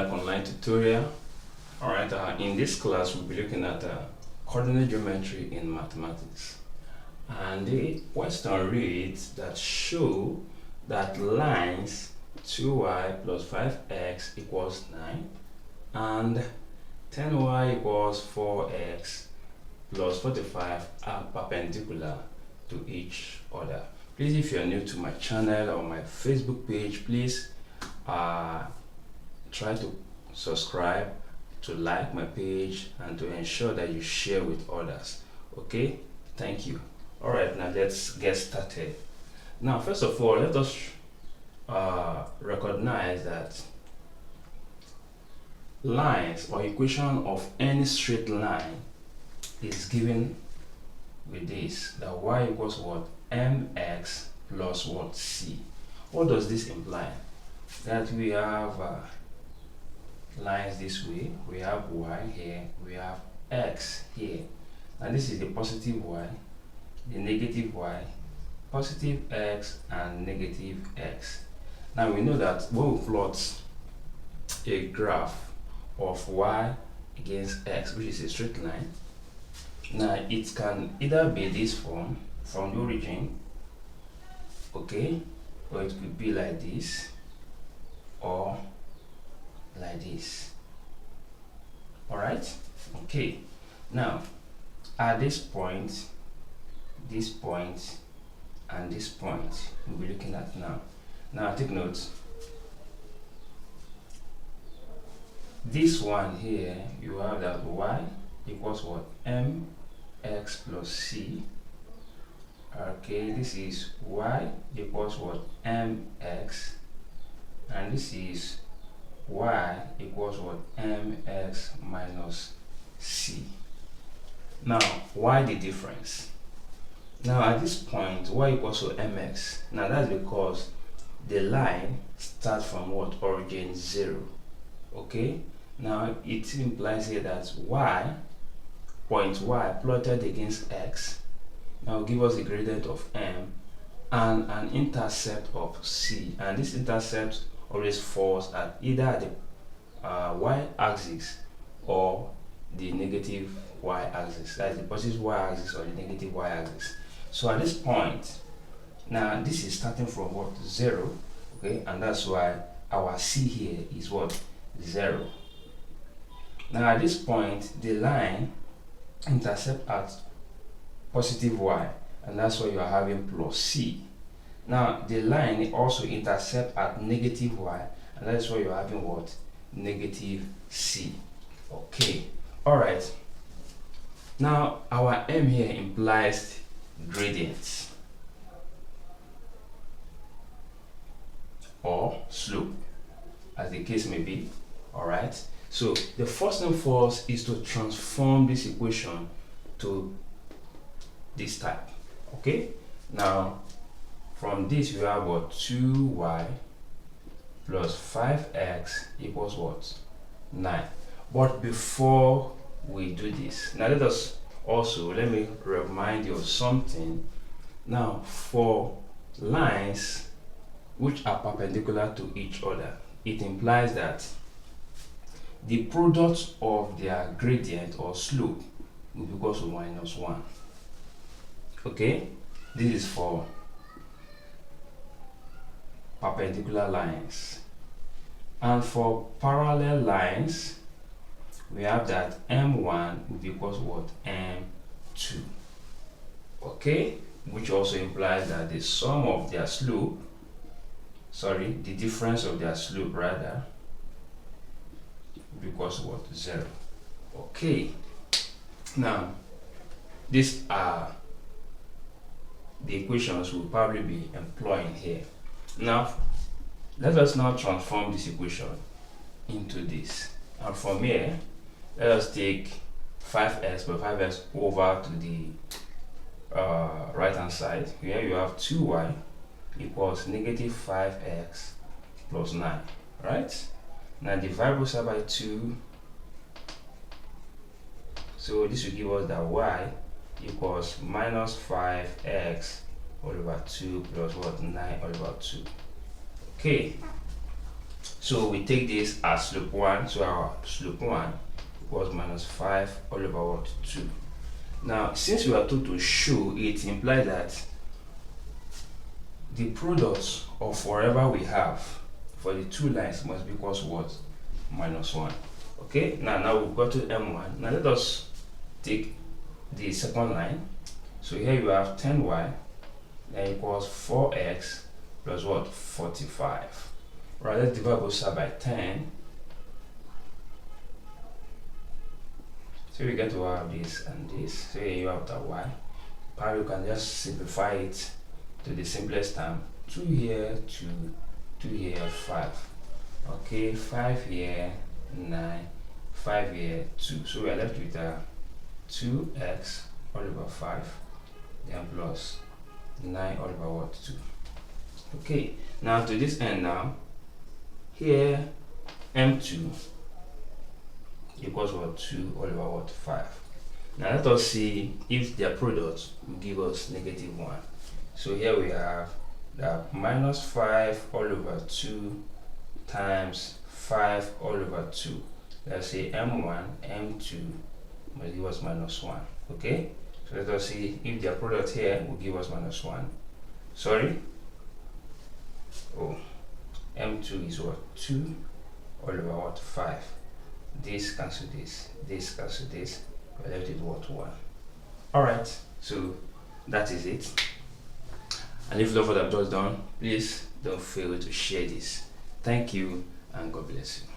Black Online tutorial. Alright, in this class we'll be looking at coordinate geometry in mathematics. And the question reads that show that lines 2y plus 5x equals 9 and 10y equals 4x plus 45 are perpendicular to each other. Please, if you're new to my channel or my Facebook page, please try to subscribe, to like my page, and to ensure that you share with others. Okay, thank you. All right, now let's get started. Now, first of all, let us recognize that lines or equation of any straight line is given with this, that y equals what? Mx plus what? C. What does this imply? That we have lines this way, we have y here, we have x here, and this is the positive y, the negative y, positive x, and negative x. Now we know that when we plot a graph of y against x, which is a straight line, now it can either be this form from the origin, okay, or it could be like this or like this. All right, okay. Now at this point, and this point we'll be looking at now. Now take note, this one here, you have that y equals what? Mx plus c. Okay, this is y equals what? Mx, and this is y equals what? Mx minus c. Now, why the difference? Now at this point, y equals to mx. Now that's because the line starts from what? Origin 0. Okay, now it implies here that point y plotted against x now give us a gradient of m and an intercept of c, and this intercept always falls at either the y-axis or the negative y-axis. That is the positive y-axis or the negative y-axis. So at this point, now this is starting from what? 0, okay, and that's why our c here is what? 0. Now at this point, the line intercept at positive y, and that's why you are having plus c. Now the line also intercept at negative y, and that's why you're having what? Negative c. Okay, all right. Now our m here implies gradients or slope, as the case may be. All right, so the first thing for us is to transform this equation to this type. Okay, now from this we have what? 2y plus 5x equals what? 9. But before we do this, now let me remind you of something. Now for lines which are perpendicular to each other, it implies that the product of their gradient or slope will be equal to -1. Okay, this is for perpendicular lines. And for parallel lines, we have that m1 will be equal to what? M2. Okay, which also implies that the sum of their slope, the difference of their slope rather, will be equal to what? 0. Okay, now these are the equations we'll probably be employing here. Now let us now transform this equation into this, and from here let us take 5x plus 5x over to the right hand side. Here you have 2y equals negative 5x plus 9, right? Now divide both sides by 2, so this will give us that y equals minus 5x all over 2 plus what? 9 all over 2. Okay, So we take this as slope 1, so our slope 1 equals minus 5 all over what? 2. Now, since we are told to show, it implies that the product of whatever we have for the two lines must be equals what? Minus 1. Okay, now we've got to M1. Now let us take the second line. So here you have 10y, that equals 4x plus what? 45. Right, let's divide both sides by 10. So we get to have this and this. So here you have the y. Probably you can just simplify it to the simplest term. 2 here, 2 here, 5. Okay, 5 here, 9, 5 here, 2. So we are left with 2x all over 5, then plus 9 all over what? 2. Okay, now to this end now, here m2 equals what? 2 all over what? 5. Now let us see if their product will give us negative 1. So here we have that minus 5 all over 2 times 5 all over 2. Let's say m1, m2 must give us minus 1. Okay, so let us see if their product here will give us minus 1. Sorry, m2 is what? 2 all over what? 5. This cancel this, this cancel this, we're left with what? 1. Alright, so that is it. And if you love what I've just done, please don't fail to share this. Thank you and God bless you.